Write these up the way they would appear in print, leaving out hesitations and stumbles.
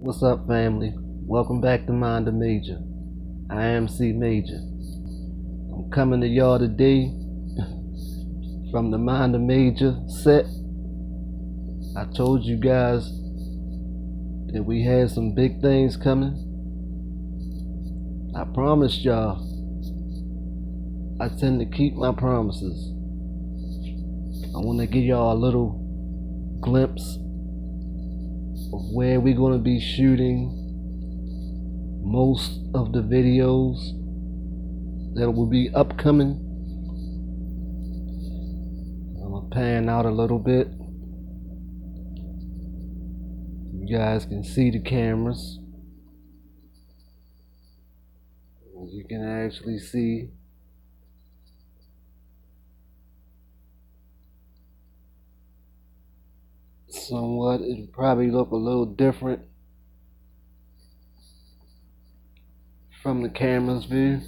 What's up, family? Welcome back to Mind the Major. I am C Major. I'm coming to y'all today from the Mind the Major set. I told you guys that we had some big things coming. I promised y'all. I tend to keep my promises. I want to give y'all a little glimpse of where we're going to be shooting most of the videos that will be upcoming. I'm gonna pan out a little bit. You guys can see the cameras. You can actually see somewhat. It'll probably look a little different from the camera's view,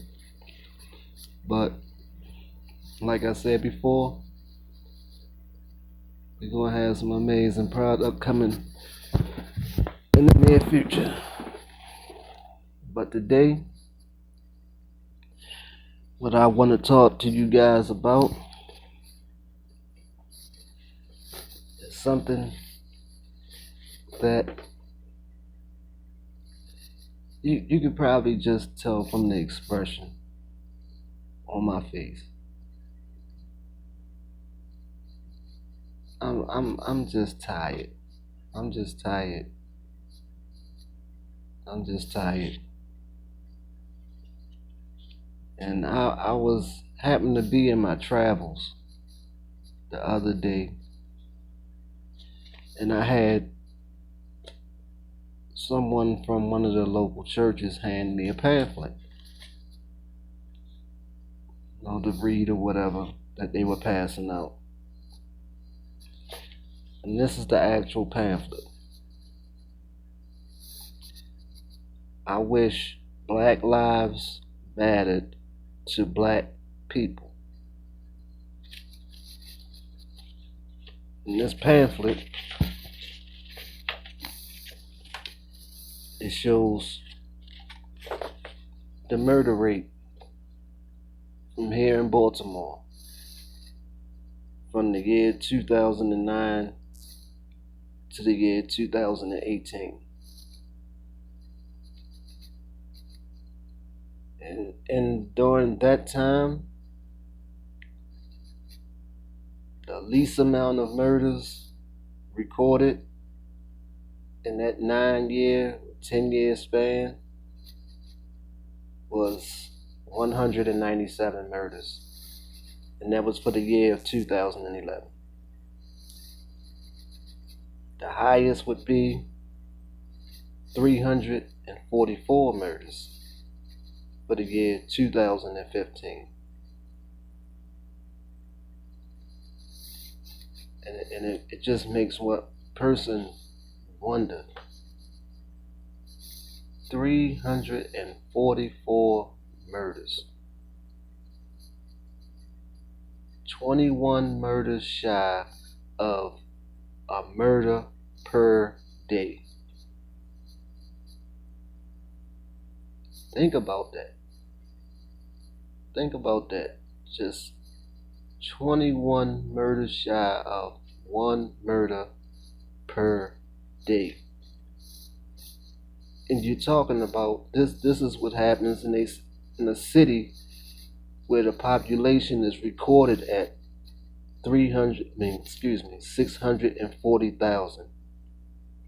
but like I said before, we're gonna have some amazing product coming in the near future. But today, what I want to talk to you guys about is something that you could probably just tell from the expression on my face. I'm just tired. I'm just tired. I'm just tired. And I was happened to be in my travels the other day, and I had someone from one of the local churches hand me a pamphlet, to read or whatever that they were passing out. And this is the actual pamphlet. I wish Black lives mattered to Black people. In this pamphlet, it shows the murder rate from here in Baltimore from the year 2009 to the year 2018. And during that time, the least amount of murders recorded in that 9-year, 10-year span was 197 murders. And that was for the year of 2011. The highest would be 344 murders for the year 2015. And it just makes one person wonder. 344 murders. 21 murders shy of a murder per day. Think about that. Think about that. Just 21 murders shy of one murder per day. And you're talking about this is what happens in a city where the population is recorded at 640,000.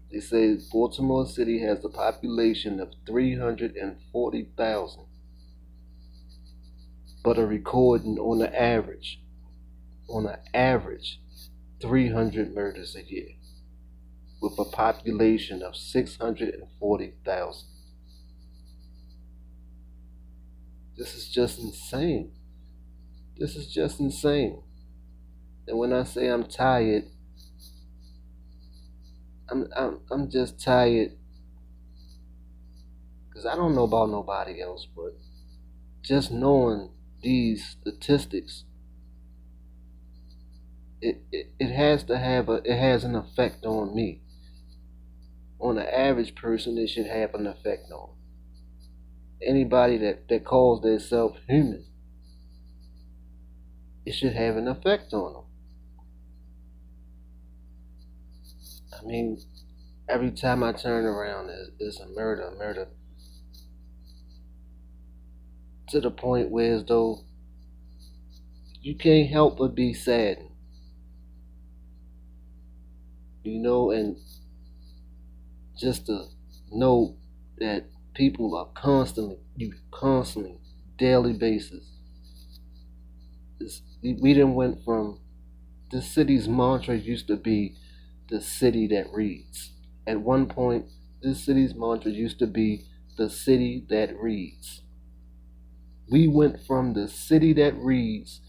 They say Baltimore City has a population of 340,000, but are recording on an average 300 murders a year, with a population of 640,000. This is just insane. This is just insane. And when I say I'm tired, I'm just tired because I don't know about nobody else, but just knowing these statistics, it has an effect on me. on the average person, it should have an effect on. Anybody that calls themselves human, it should have an effect on them. I mean, every time I turn around, there's a murder, to the point where as though you can't help but be saddened, and just to know that people are constantly, daily basis. We done went from, this city's mantra used to be the city that reads. At one point, this city's mantra used to be the city that reads. We went from the city that reads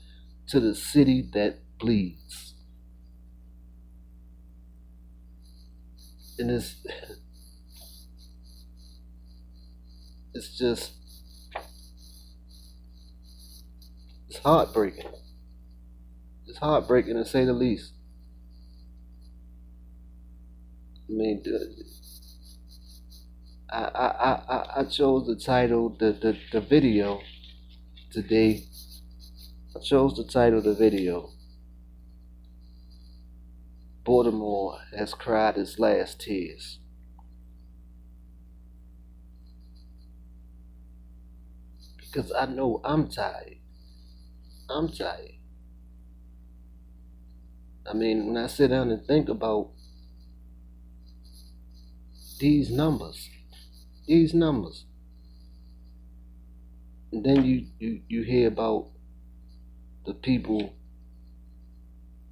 to the city that bleeds. And it's just, it's heartbreaking. It's heartbreaking to say the least. I mean, I chose the title, the video today. I chose the title of the video, Baltimore has cried its last tears. Because I know I'm tired. I'm tired. I mean, when I sit down and think about these numbers, and then you hear about the people,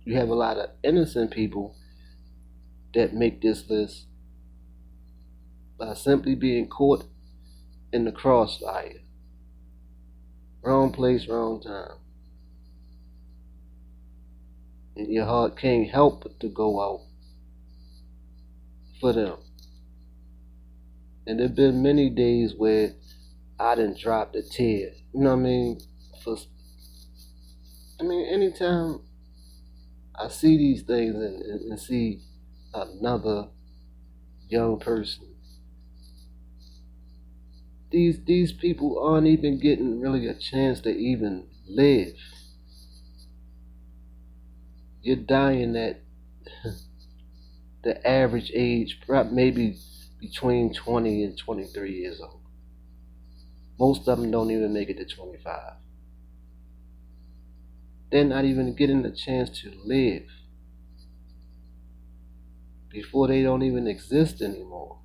you have a lot of innocent people that make this list by simply being caught in the crossfire. Wrong place, wrong time. And your heart can't help but to go out for them. And there have been many days where I done dropped a tear. You know what I mean? Anytime I see these things and see another young person, these people aren't even getting really a chance to even live. You're dying at the average age, maybe between 20 and 23 years old. Most of them don't even make it to 25. They're not even getting a chance to live before they don't even exist anymore.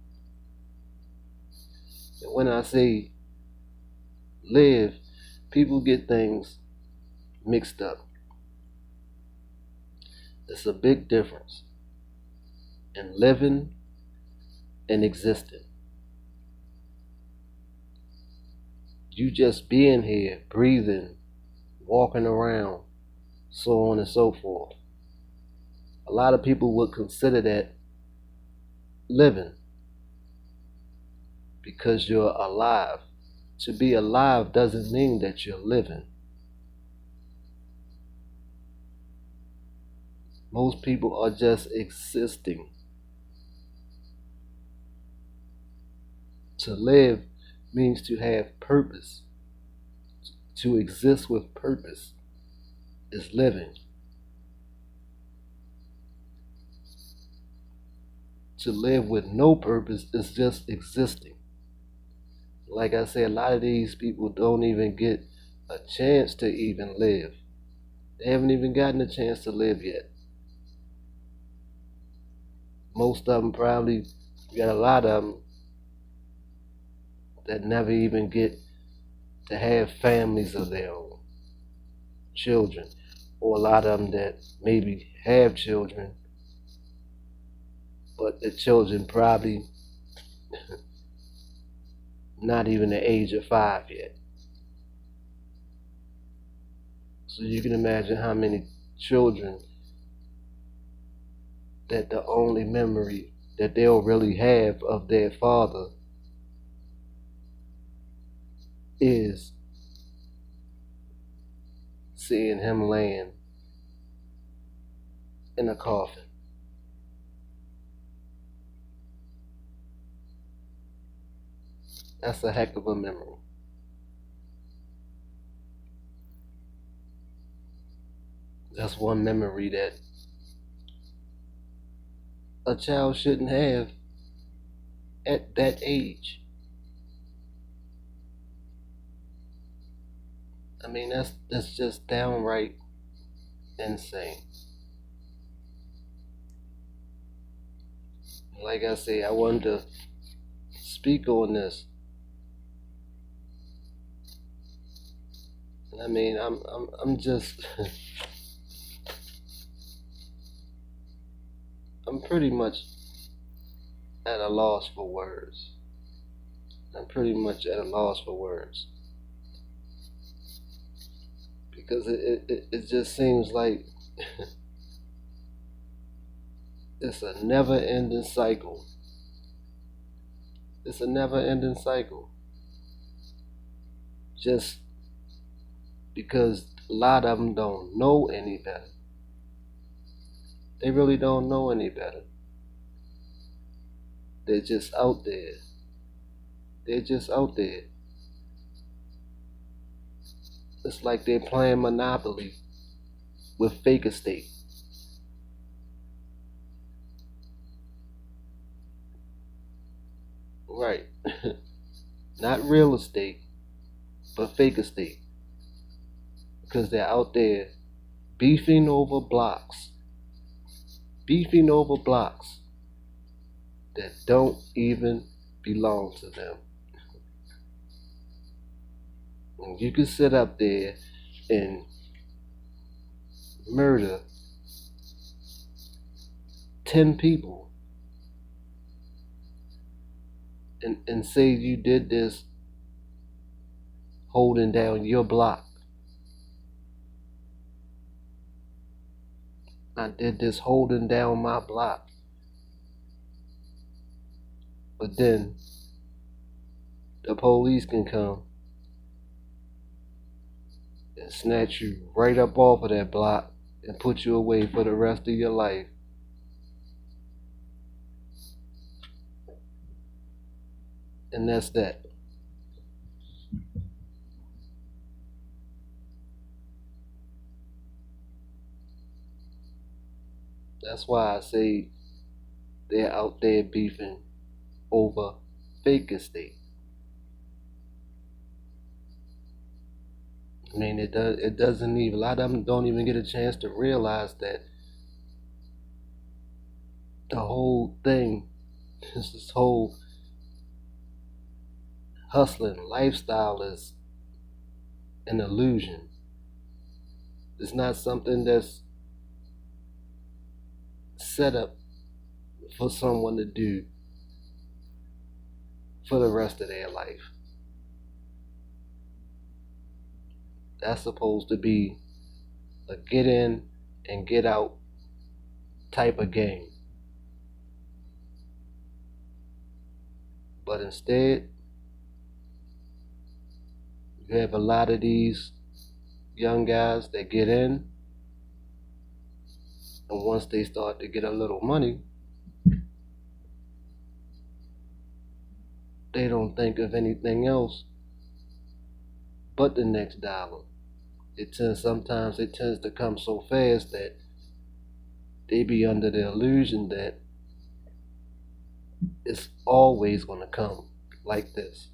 And when I say live, people get things mixed up. It's a big difference in living and existing. You just being here, breathing, walking around, so on and so forth. A lot of people would consider that living because you're alive. To be alive doesn't mean that you're living. Most people are just existing. To live means to have purpose. To exist with purpose is living. To live with no purpose is just existing. Like I say, a lot of these people don't even get a chance to even live. They haven't even gotten a chance to live yet. Most of them probably, you got a lot of them that never even get to have families of their own, children, or a lot of them that maybe have children, but the children probably not even the age of 5 yet. So you can imagine how many children that the only memory that they'll really have of their father is seeing him laying in a coffin. That's a heck of a memory. That's one memory that a child shouldn't have at that age. I mean, that's just downright insane. Like I say, I wanted to speak on this. I mean, I'm just, I'm pretty much at a loss for words. I'm pretty much at a loss for words because it just seems like it's a never-ending cycle. It's a never-ending cycle. Just because a lot of them don't know any better. They really don't know any better. They're just out there. They're just out there. It's like they're playing Monopoly with fake estate. Right. Not real estate, but fake estate. Because they're out there beefing over blocks. Beefing over blocks that don't even belong to them. And you can sit up there and murder 10 people and say you did this holding down your block. I did this holding down my block. But then the police can come and snatch you right up off of that block and put you away for the rest of your life. And that's that. That's why I say they're out there beefing over fake estate. I mean, it doesn't even, a lot of them don't even get a chance to realize that the whole thing, this whole hustling lifestyle is an illusion. It's not something that's set up for someone to do for the rest of their life. That's supposed to be a get in and get out type of game. But instead, you have a lot of these young guys that get in, and once they start to get a little money, they don't think of anything else but the next dollar. Sometimes it tends to come so fast that they be under the illusion that it's always going to come like this.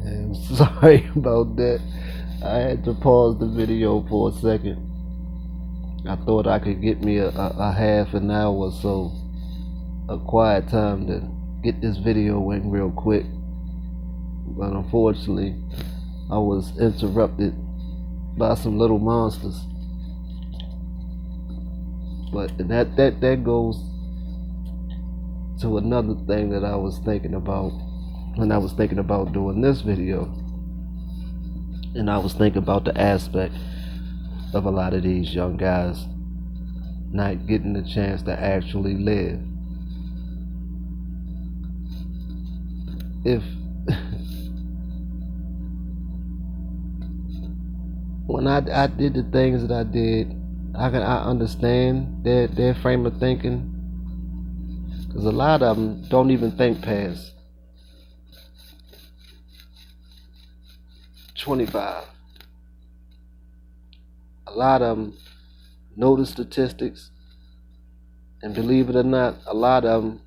I'm sorry about that. I had to pause the video for a second. I thought I could get me a half an hour or so, a quiet time to get this video in real quick. But unfortunately, I was interrupted by some little monsters. But that goes to another thing that I was thinking about when I was thinking about doing this video. And I was thinking about the aspect of a lot of these young guys not getting the chance to actually live. If when I did the things that I did, I understand their frame of thinking, because a lot of them don't even think past 25. A lot of them know the statistics, and believe it or not, a lot of them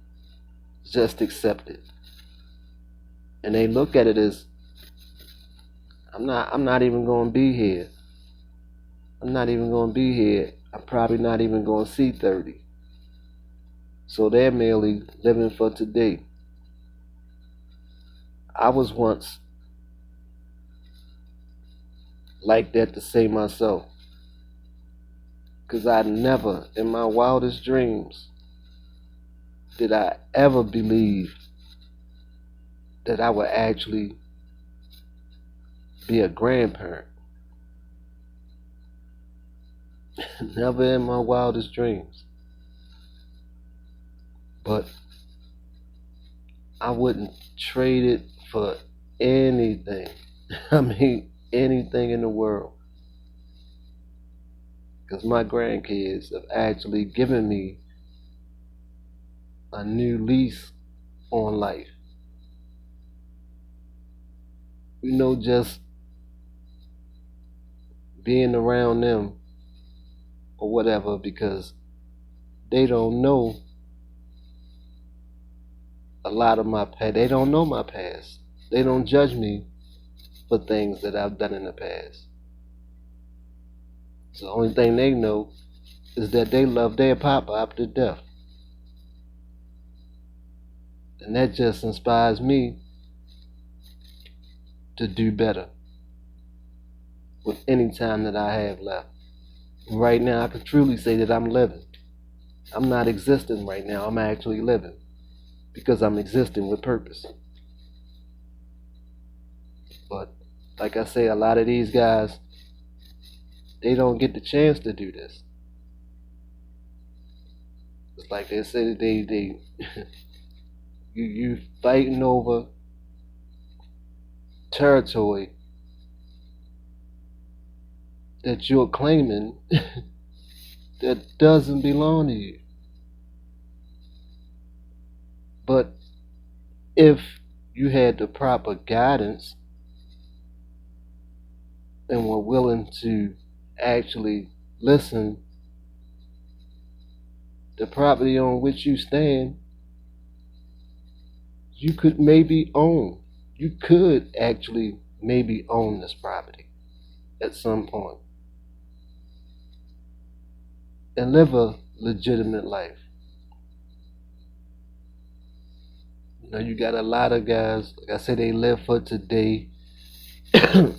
just accept it, and they look at it as I'm not even going to be here. I'm not even going to be here. I'm probably not even going to see 30. So they're merely living for today. I was once like that to say myself, because I never in my wildest dreams did I ever believe that I would actually be a grandparent. Never in my wildest dreams. But I wouldn't trade it for anything. I mean, anything in the world. Because my grandkids have actually given me a new lease on life. You know, just being around them or whatever, because they don't know a lot of my past. They don't know my past. They don't judge me for things that I've done in the past. So the only thing they know is that they love their pop to death. And that just inspires me to do better with any time that I have left. Right now, I can truly say that I'm living. I'm not existing right now. I'm actually living, because I'm existing with purpose. But like I say, a lot of these guys, they don't get the chance to do this. It's like they say that they you fighting over territory that you're claiming that doesn't belong to you. But if you had the proper guidance and were willing to actually listen, the property on which you stand, you could actually maybe own this property at some point and live a legitimate life. You know, you got a lot of guys, like I said, they live for today. They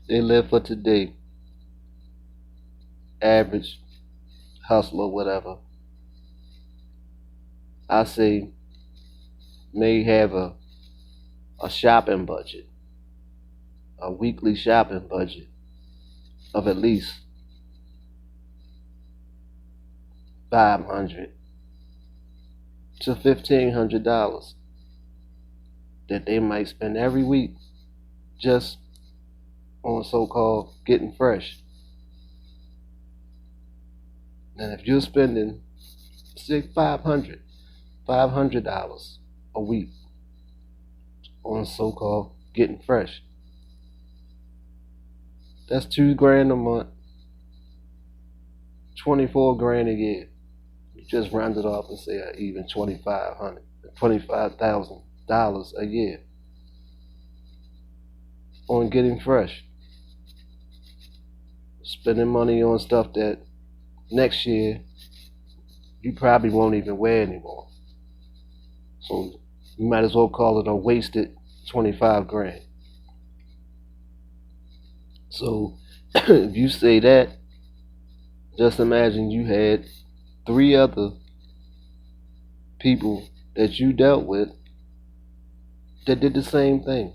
live for today. Average hustler, whatever. I say may have a shopping budget, a weekly shopping budget of at least $500 to $1,500 that they might spend every week just on so-called getting fresh. And if you're spending say $500 a week on so-called getting fresh, that's $2,000 a month, 24 grand a year. You just round it off and say even $25,000 a year on getting fresh. Spending money on stuff that next year you probably won't even wear anymore. So you might as well call it a wasted 25 grand. So if you say that, just imagine you had 3 other people that you dealt with that did the same thing.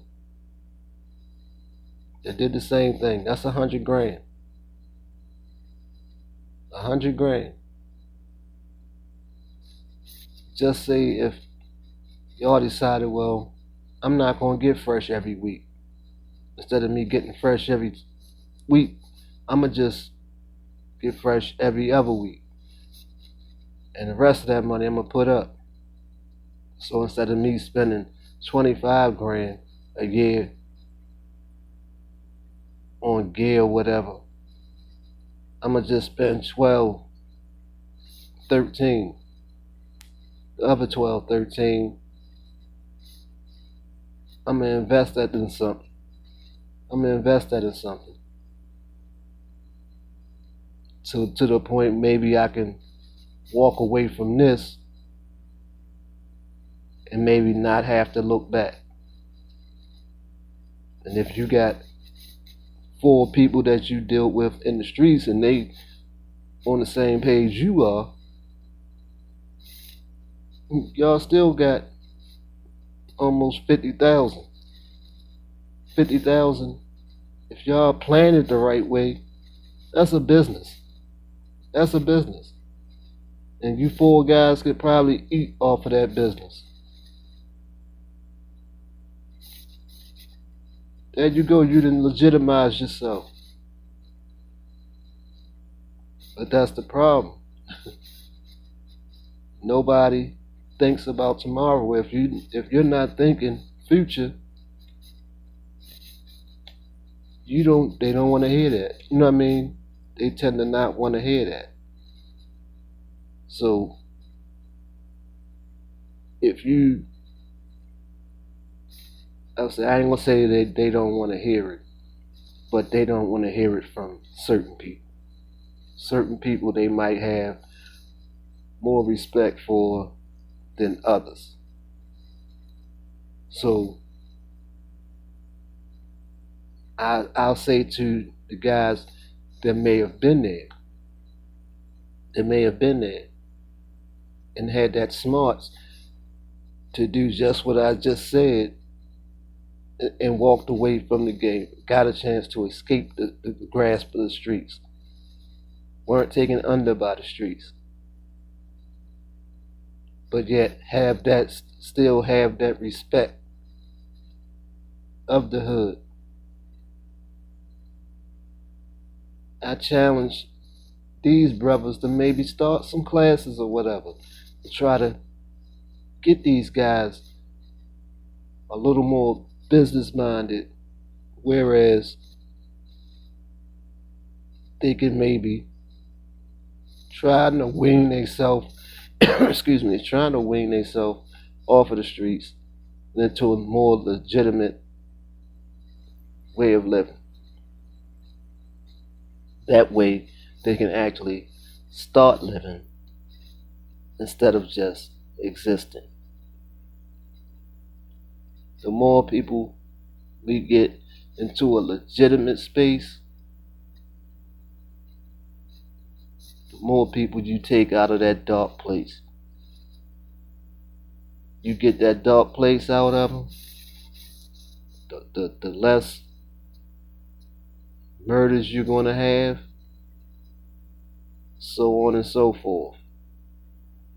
That's 100 grand. 100 grand. Just say if y'all decided, well, I'm not going to get fresh every week. Instead of me getting fresh every week, I'ma just get fresh every other week. And the rest of that money I'm gonna put up. So instead of me spending 25 grand a year on gear or whatever, I'm gonna just spend 12, 13. The other 12, 13, I'm gonna invest that in something. I'm gonna invest that in something. To the point maybe I can walk away from this and maybe not have to look back. And if you got 4 people that you deal with in the streets and they on the same page you are, y'all still got almost 50,000. 50,000. If y'all plan it the right way, that's a business. That's a business. And you 4 guys could probably eat off of that business. There you go, you didn't legitimize yourself. But that's the problem. Nobody thinks about tomorrow. If you're not thinking future, they don't want to hear that. You know what I mean? They tend to not want to hear that. So if you, I ain't gonna say that they don't want to hear it, but they don't want to hear it from certain people. Certain people they might have more respect for than others. So I'll say to the guys that may have been there, and had that smarts to do just what I just said and walked away from the game, got a chance to escape the grasp of the streets, weren't taken under by the streets, but yet still have that respect of the hood. I challenge these brothers to maybe start some classes or whatever to try to get these guys a little more business minded, whereas they can maybe trying to wean themselves trying to wean themselves off of the streets into a more legitimate way of living. That way they can actually start living instead of just existing. The more people we get into a legitimate space, the more people you take out of that dark place. You get that dark place out of them, the less murders you're going to have, so on and so forth.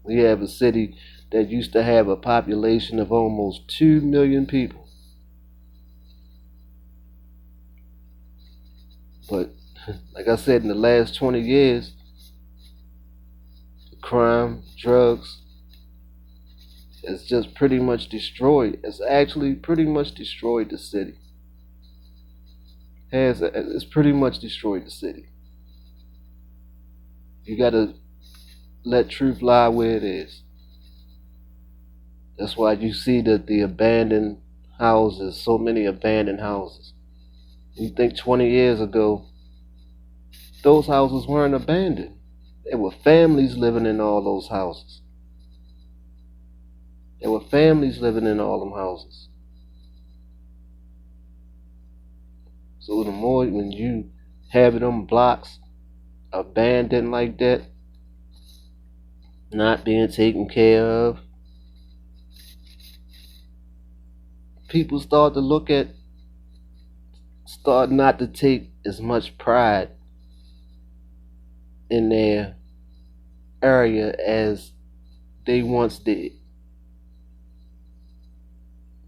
We have a city that used to have a population of almost 2 million people. But like I said, in the last 20 years, crime, drugs, has just pretty much destroyed. It's actually pretty much destroyed the city. It's pretty much destroyed the city. You gotta let truth lie where it is. That's why you see that the abandoned houses, so many abandoned houses. You think 20 years ago, those houses weren't abandoned. There were families living in all those houses. There were families living in all them houses. So the more when you have them blocks abandoned like that, not being taken care of, people start not to take as much pride in their area as they once did.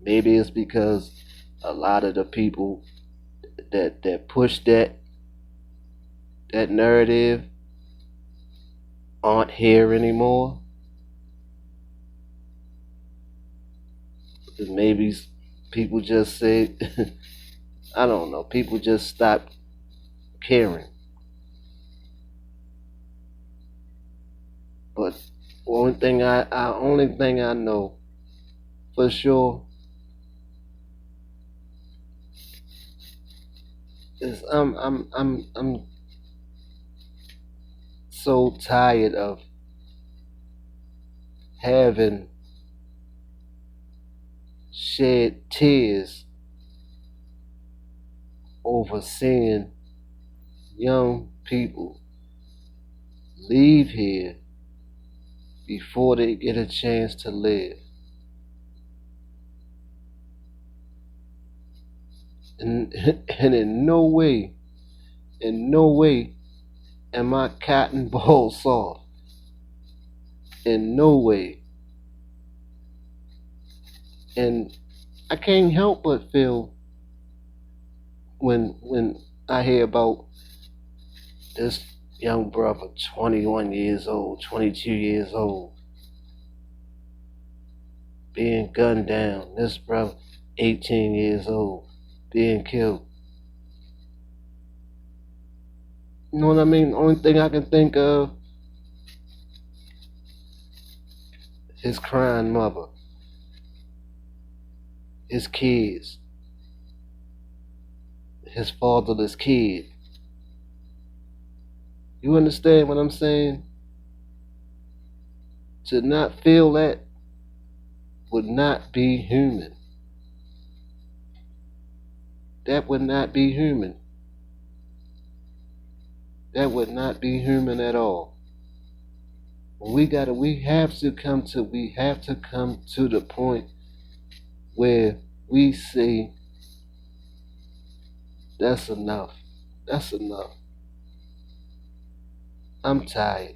Maybe it's because a lot of the people that push that that narrative aren't here anymore. Maybe people just say, I don't know, people just stopped caring. But only thing I know for sure is I'm so tired of having shed tears over seeing young people leave here before they get a chance to live. And, and in no way am I cotton ball soft. In no way. And I can't help but feel when I hear about this young brother, 21 years old, 22 years old, being gunned down. This brother, 18 years old, being killed. You know what I mean? The only thing I can think of, his crying mother, his kids, his fatherless kid. You understand what I'm saying? To not feel that would not be human. That would not be human. That would not be human at all. We have to come to the point where we say that's enough. That's enough. I'm tired.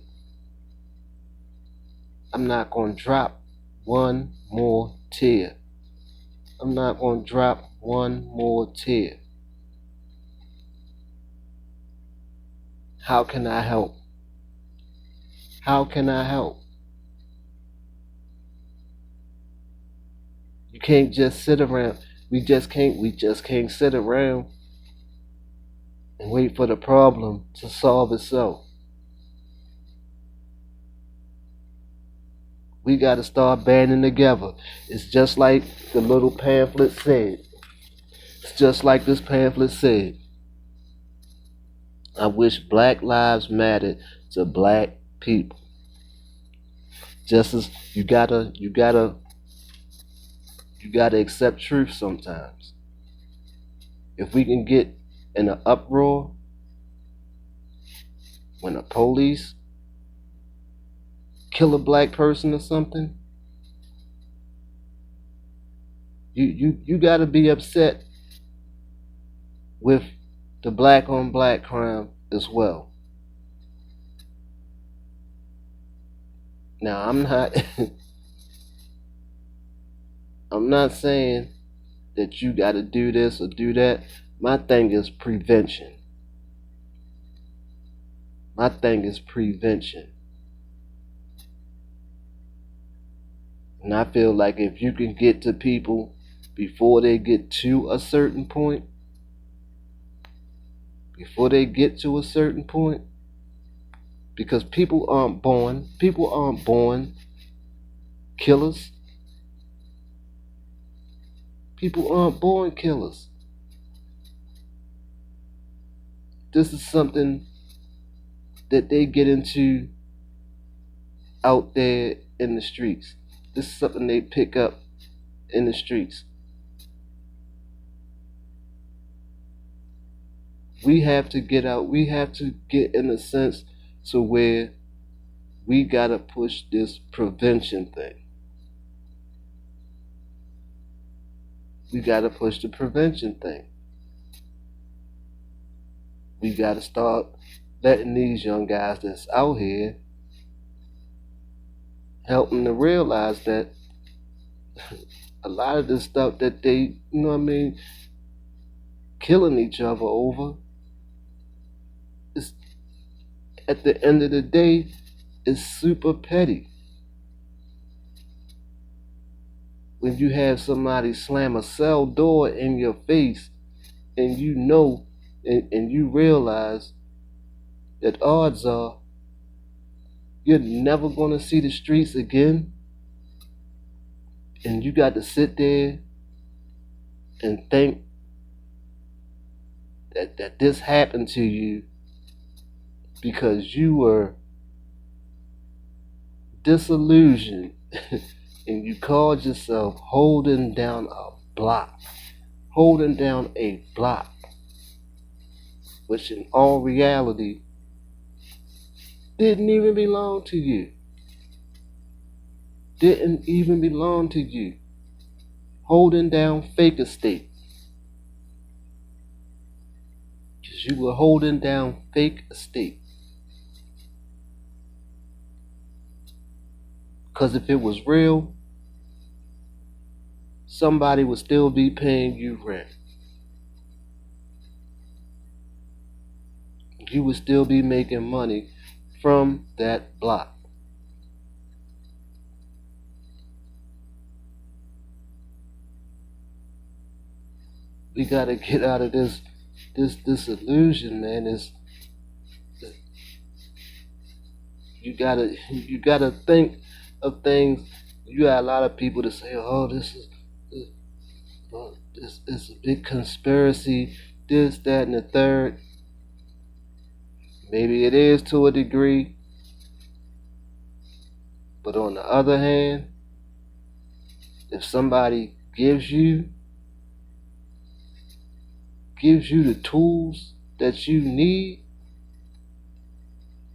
I'm not gonna drop one more tear. I'm not gonna drop one more tear. How can I help? How can I help? You can't just sit around. We just can't sit around and wait for the problem to solve itself. We gotta start banding together. It's just like the little pamphlet said. It's just like this pamphlet said. I wish Black Lives mattered to black people. Just as you gotta accept truth sometimes. If we can get in an uproar when the police kill a black person or something, you gotta be upset with the black on black crime as well. Now I'm not I'm not saying that you gotta do this or do that. My thing is prevention. My thing is prevention. And I feel like if you can get to people before they get to a certain point, because people aren't born killers. People aren't born killers. This is something that they get into out there in the streets. This is something they pick up in the streets. We have to get out. We have to get in a sense to where we gotta push this prevention thing. We gotta push the prevention thing. We gotta start letting these young guys that's out here help them to realize that a lot of this stuff that they, you know what I mean, killing each other over, at the end of the day, it's super petty. When you have somebody slam a cell door in your face and you know and you realize that odds are you're never going to see the streets again, and you got to sit there and think that this happened to you because you were disillusioned and you called yourself holding down a block, which in all reality didn't even belong to you. Holding down fake estate. Because you were holding down fake estate. Because if it was real, somebody would still be paying you rent. You would still be making money from that block. We gotta get out of this illusion, man. You gotta think of things. You got a lot of people that say, "Oh, this is a big conspiracy, this, that, and the third." Maybe it is to a degree, but on the other hand, if somebody gives you the tools that you need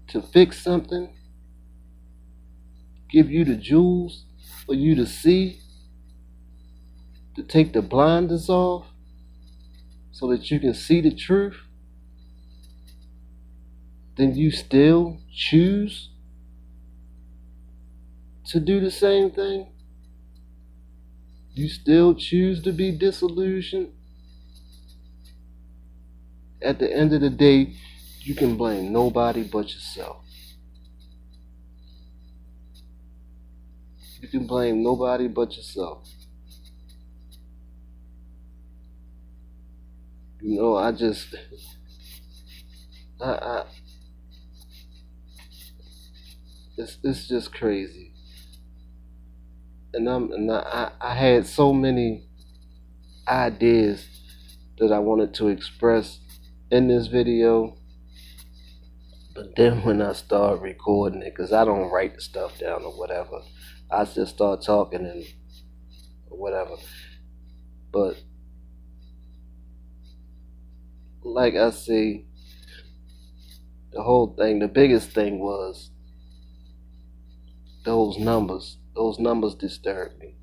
to fix something, give you the jewels for you to see, to take the blinders off so that you can see the truth, then you still choose to do the same thing. You still choose to be disillusioned. At the end of the day, you can blame nobody but yourself. You can blame nobody but yourself. You know, it's just crazy. And I had so many ideas that I wanted to express in this video, but then when I start recording it, because I don't write the stuff down or whatever, I just start talking and whatever. But like I say, the biggest thing was those numbers. Those numbers disturbed me.